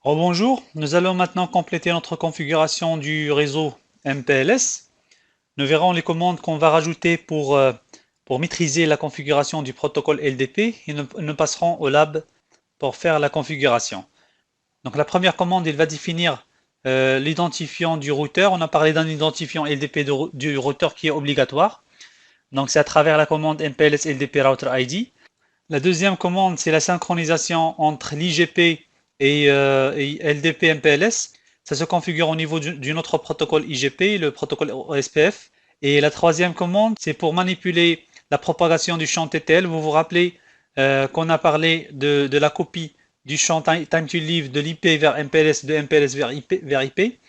Rebonjour, nous allons maintenant compléter notre configuration du réseau MPLS. Nous verrons les commandes qu'on va rajouter pour maîtriser la configuration du protocole LDP et nous passerons au lab pour faire la configuration. Donc la première commande, il va définir l'identifiant du routeur. On a parlé d'un identifiant LDP du routeur qui est obligatoire. Donc c'est à travers la commande MPLS LDP Router ID. La deuxième commande, c'est la synchronisation entre l'IGP et LDP MPLS. Ça se configure au niveau d'un autre protocole IGP, le protocole OSPF. Et la troisième commande, c'est pour manipuler la propagation du champ TTL. Vous vous rappelez qu'on a parlé de la copie du champ time to leave de l'IP vers MPLS, de MPLS vers IP.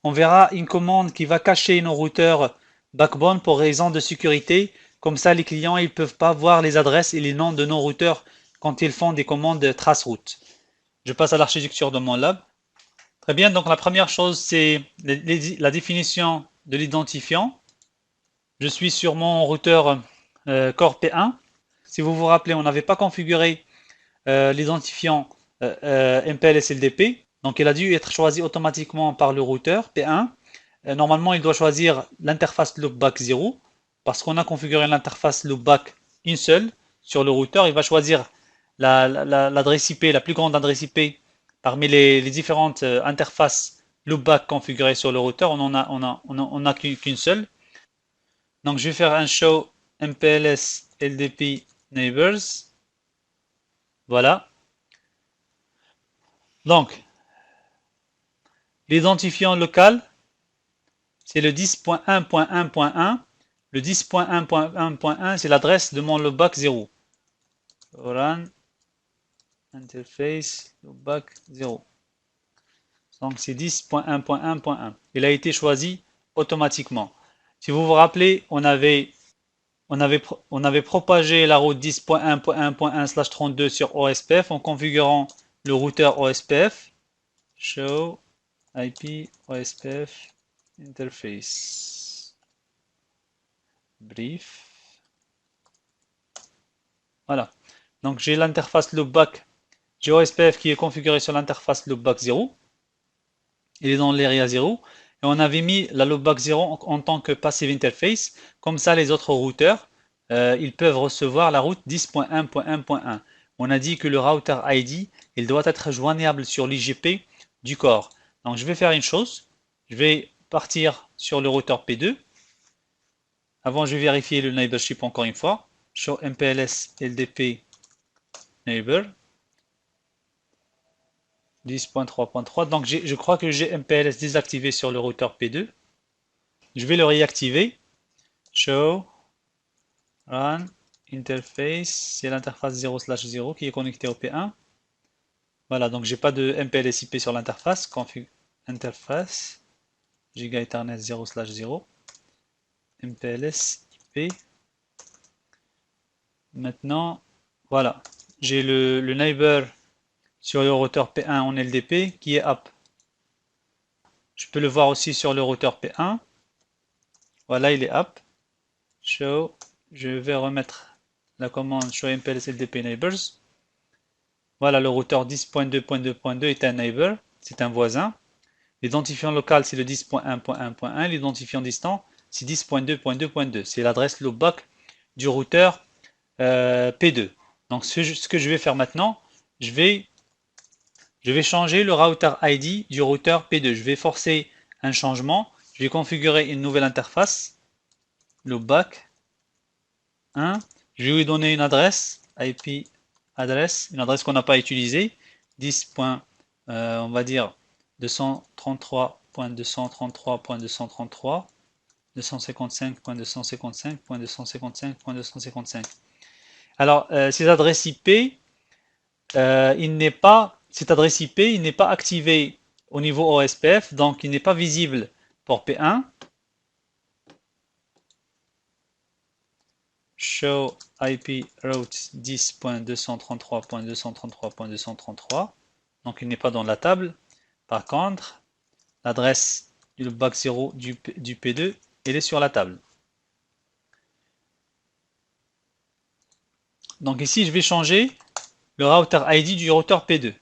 On verra une commande qui va cacher nos routeurs backbone pour raison de sécurité. Comme ça, les clients ils peuvent pas voir les adresses et les noms de nos routeurs quand ils font des commandes trace-route. Je passe à l'architecture de mon lab. Très bien, donc la première chose, c'est la définition de l'identifiant. Je suis sur mon routeur Core P1. Si vous vous rappelez, on n'avait pas configuré l'identifiant MPLS LDP. Donc, il a dû être choisi automatiquement par le routeur P1. Normalement, il doit choisir l'interface loopback 0 parce qu'on a configuré l'interface loopback une seule sur le routeur. Il va choisir l'adresse IP, la plus grande adresse IP parmi les différentes interfaces loopback configurées sur le routeur. On a qu'une seule. Donc, je vais faire un show MPLS LDP neighbors. Voilà. Donc, l'identifiant local, c'est le 10.1.1.1. Le 10.1.1.1, c'est l'adresse de mon loopback 0. Run interface loopback 0. Donc c'est 10.1.1.1. Il a été choisi automatiquement. Si vous vous rappelez, on avait propagé la route 10.1.1.1/32 sur OSPF en configurant le routeur OSPF. Show IP OSPF interface. Brief. Voilà. Donc j'ai l'interface loopback, j'ai OSPF qui est configuré sur l'interface loopback 0. Il est dans l'area 0. Et on avait mis la loopback 0 en tant que passive interface. Comme ça, les autres routeurs, ils peuvent recevoir la route 10.1.1.1. On a dit que le router ID, il doit être joignable sur l'IGP du corps. Donc je vais faire une chose. Je vais partir sur le routeur P2. Avant, je vais vérifier le neighborship encore une fois. Show MPLS LDP neighbor 10.3.3. Donc je crois que j'ai MPLS désactivé sur le routeur P2. Je vais le réactiver. Show run interface, c'est l'interface 0/0 qui est connectée au P1. Voilà, donc j'ai pas de MPLS IP sur l'interface. Config interface giga ethernet 0/0 MPLS IP. Maintenant, voilà, j'ai le neighbor sur le routeur P1 en LDP qui est up. Je peux le voir aussi sur le routeur P1. Voilà, il est up. Show, je vais remettre la commande show MPLS LDP neighbors. Voilà, le routeur 10.2.2.2 est un neighbor, c'est un voisin. L'identifiant local, c'est le 10.1.1.1. L'identifiant distant, c'est 10.2.2.2. C'est l'adresse loopback du routeur P2. Donc, ce que je vais faire maintenant, je vais changer le router ID du routeur P2. Je vais forcer un changement. Je vais configurer une nouvelle interface, loopback 1. Je vais lui donner une adresse, IP adresse, une adresse qu'on n'a pas utilisée, 10. On va dire 233.233.233, 255.255.255.255. Alors, ces adresses IP, cette adresse IP, il n'est pas activé au niveau OSPF, donc il n'est pas visible pour P1. Show IP route 10.233.233.233. Donc il n'est pas dans la table. Par contre, l'adresse du loopback 0 du P2, elle est sur la table. Donc ici, je vais changer le router ID du routeur P2.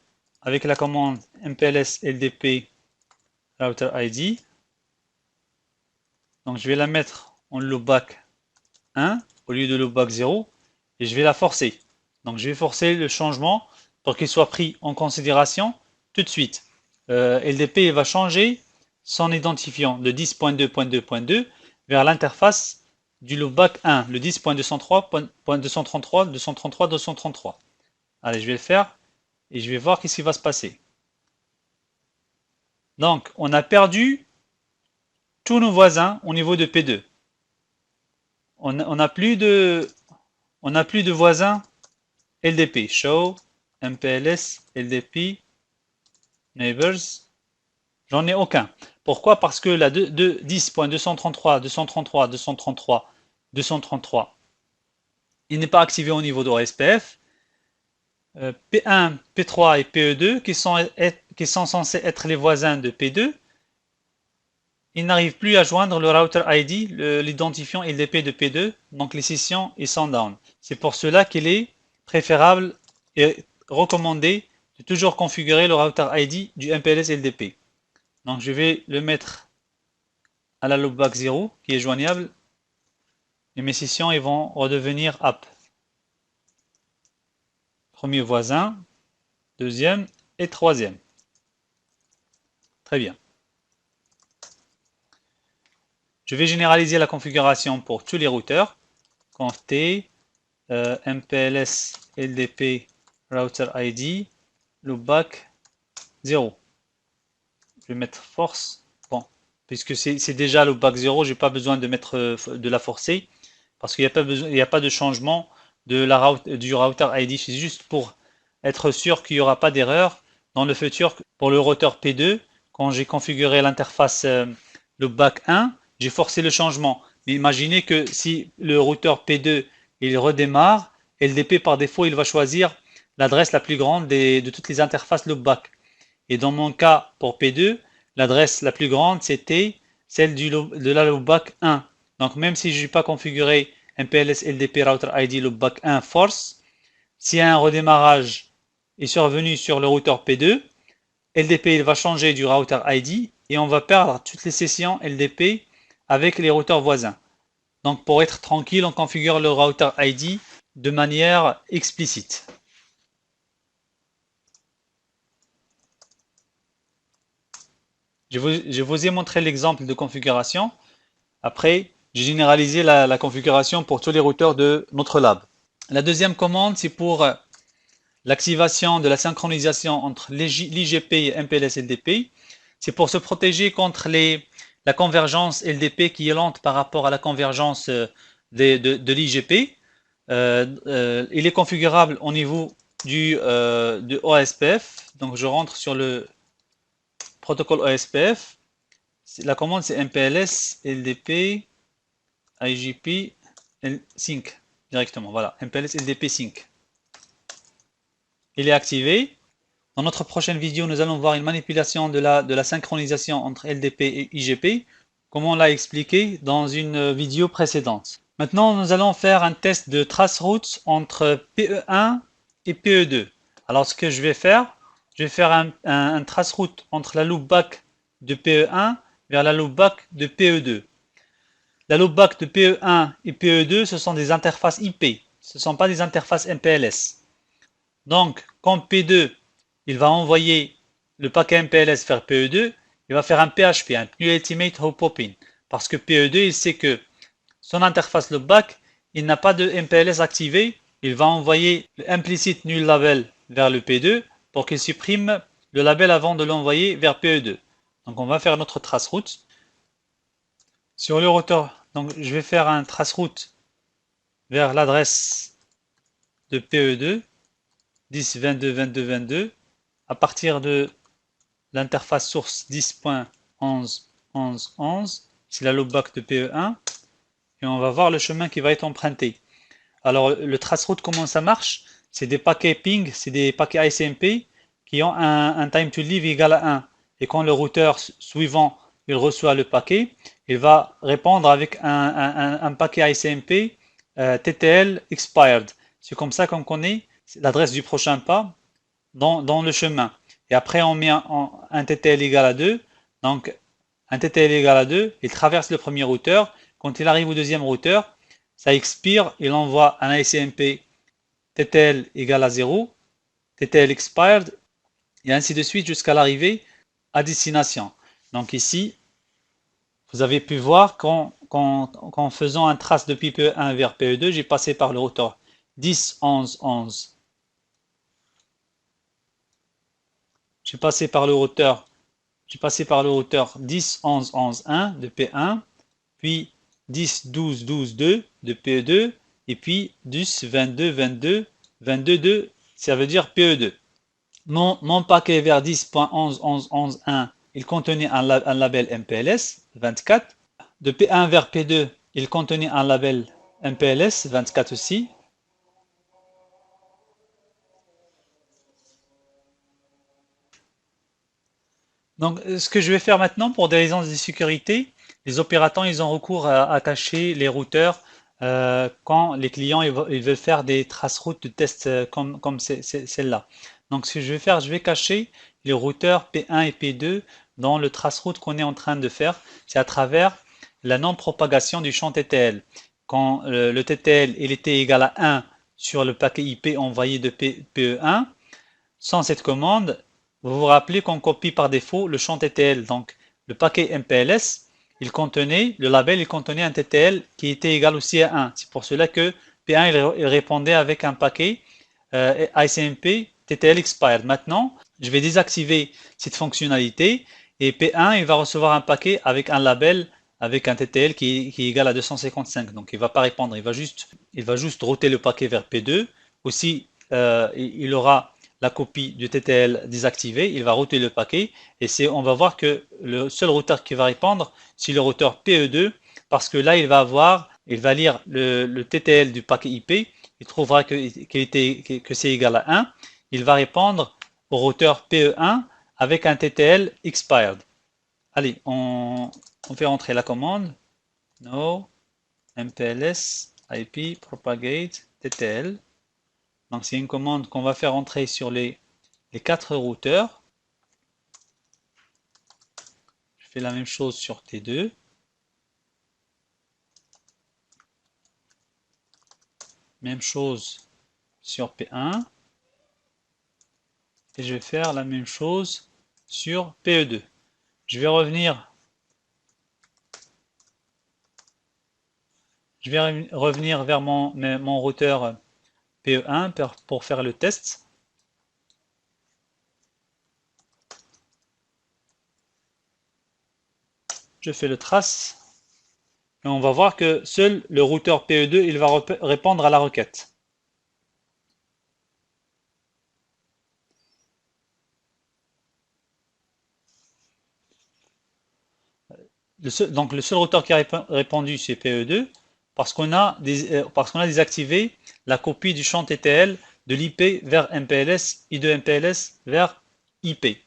avec la commande MPLS LDP router ID. Donc je vais la mettre en loopback 1 au lieu de loopback 0 et je vais la forcer. Donc je vais forcer le changement pour qu'il soit pris en considération tout de suite. LDP va changer son identifiant de 10.2.2.2 vers l'interface du loopback 1, le 10.233.233.233.233. Allez, je vais le faire et je vais voir qu'est-ce qui va se passer. Donc, on a perdu tous nos voisins au niveau de P2. On n'a plus de voisins LDP. Show, MPLS, LDP, Neighbors. J'en ai aucun. Pourquoi? Parce que la 10.233, 233, 233, 233, il n'est pas activé au niveau de OSPF. P1, P3 et PE2, qui sont censés être les voisins de P2, ils n'arrivent plus à joindre le router ID, l'identifiant LDP de P2, donc les sessions ils sont down. C'est pour cela qu'il est préférable et recommandé de toujours configurer le router ID du MPLS LDP. Donc je vais le mettre à la loopback 0 qui est joignable et mes sessions ils vont redevenir up. Premier voisin, deuxième et troisième. Très bien. Je vais généraliser la configuration pour tous les routeurs. Conf T, MPLS LDP router ID, loopback 0. Je vais mettre force. Bon, puisque c'est déjà loopback 0, je n'ai pas besoin de mettre de la forcer parce qu'il n'y a pas de changement du router ID. C'est juste pour être sûr qu'il n'y aura pas d'erreur dans le futur pour le routeur P2. Quand j'ai configuré l'interface loopback 1, j'ai forcé le changement. Mais imaginez que si le routeur P2 il redémarre, LDP par défaut il va choisir l'adresse la plus grande de toutes les interfaces loopback. Et dans mon cas pour P2, l'adresse la plus grande c'était celle de la loopback 1. Donc même si je n'ai pas configuré MPLS LDP router ID loopback 1 force, si un redémarrage est survenu sur le routeur P2, LDP il va changer du router ID et on va perdre toutes les sessions LDP avec les routeurs voisins. Donc pour être tranquille, on configure le router ID de manière explicite. Je vous ai montré l'exemple de configuration. Après, j'ai généralisé la configuration pour tous les routeurs de notre lab. La deuxième commande, c'est pour l'activation de la synchronisation entre l'IGP et MPLS LDP. C'est pour se protéger contre la convergence LDP qui est lente par rapport à la convergence de l'IGP. Il est configurable au niveau de OSPF. Donc je rentre sur le protocole OSPF. La commande c'est MPLS LDP IGP sync directement. Voilà, MPLS LDP sync. Il est activé. Dans notre prochaine vidéo, nous allons voir une manipulation de la synchronisation entre LDP et IGP, comme on l'a expliqué dans une vidéo précédente. Maintenant, nous allons faire un test de traceroute entre PE1 et PE2. Alors, ce que je vais faire un traceroute entre la loopback de PE1 vers la loopback de PE2. La loopback de PE1 et PE2, ce sont des interfaces IP. Ce ne sont pas des interfaces MPLS. Donc, quand P2 il va envoyer le paquet MPLS vers PE2, il va faire un PHP, un New Ultimate Hop Popping. Parce que PE2, il sait que son interface loopback, il n'a pas de MPLS activé, il va envoyer le implicit null label vers le P2 pour qu'il supprime le label avant de l'envoyer vers PE2. Donc on va faire notre traceroute. Sur le routeur, donc je vais faire un traceroute vers l'adresse de PE2, 10.22.22.22, à partir de l'interface source 10.11.11.11, c'est la loopback de PE1, et on va voir le chemin qui va être emprunté. Alors le traceroute, comment ça marche? C'est des paquets ping, c'est des paquets ICMP qui ont un time to leave égal à 1. Et quand le routeur suivant il reçoit le paquet, il va répondre avec un paquet ICMP TTL expired. C'est comme ça qu'on connaît l'adresse du prochain pas dans le chemin. et après on met un TTL égal à 2. Donc un TTL égal à 2, il traverse le premier routeur. Quand il arrive au deuxième routeur, ça expire, il envoie un ICMP TTL égal à 0, TTL expired, et ainsi de suite jusqu'à l'arrivée à destination. Donc ici, vous avez pu voir qu'en faisant un trace depuis PE1 vers PE2, j'ai passé par le routeur 10, 11, 11. J'ai passé par le routeur 10, 11, 11, 1 de P1, puis 10, 12, 12, 2 de PE2, et puis 10, 22, 22, 22, 2, ça veut dire PE2. Mon paquet vers 10.11, 11, 11, 1, il contenait un label MPLS 24. De P1 vers P2, il contenait un label MPLS 24 aussi. Donc, ce que je vais faire maintenant, pour des raisons de sécurité, les opérateurs, ils ont recours à cacher les routeurs quand les clients ils veulent faire des traces-routes de tests comme celle-là. Donc, ce que je vais faire, je vais cacher les routeurs P1 et P2 dans le trace-route qu'on est en train de faire. C'est à travers la non-propagation du champ TTL. Quand le TTL il était égal à 1 sur le paquet IP envoyé de PE1, sans cette commande, vous vous rappelez qu'on copie par défaut le champ TTL. Donc, le paquet MPLS, le label, il contenait un TTL qui était égal aussi à 1. C'est pour cela que P1, il répondait avec un paquet ICMP TTL expired. Maintenant, je vais désactiver cette fonctionnalité et P1, il va recevoir un paquet avec un label avec un TTL qui est égal à 255. Donc, il ne va pas répondre. Il va juste router le paquet vers P2. Aussi, il aura la copie du TTL désactivée, il va router le paquet et on va voir que le seul routeur qui va répondre, c'est le routeur PE2 parce que là, il va lire le TTL du paquet IP, il trouvera que c'est égal à 1, il va répondre au routeur PE1 avec un TTL expired. Allez, on fait rentrer la commande no MPLS IP propagate TTL. Donc c'est une commande qu'on va faire entrer sur les 4 routeurs. Je fais la même chose sur T2. Même chose sur P1. Et je vais faire la même chose sur PE2. Je vais revenir vers mon routeur PE1 pour faire le test. Je fais le trace. Et on va voir que seul le routeur PE2 il va répondre à la requête. Donc le seul routeur qui a répondu c'est PE2 parce qu'on a désactivé la copie du champ TTL de l'IP vers MPLS et de MPLS vers IP.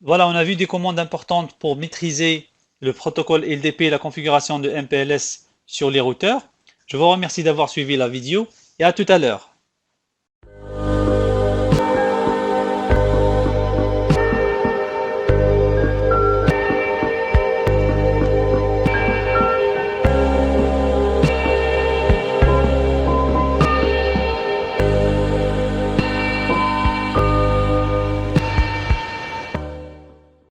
Voilà, on a vu des commandes importantes pour maîtriser le protocole LDP et la configuration de MPLS sur les routeurs. Je vous remercie d'avoir suivi la vidéo et à tout à l'heure.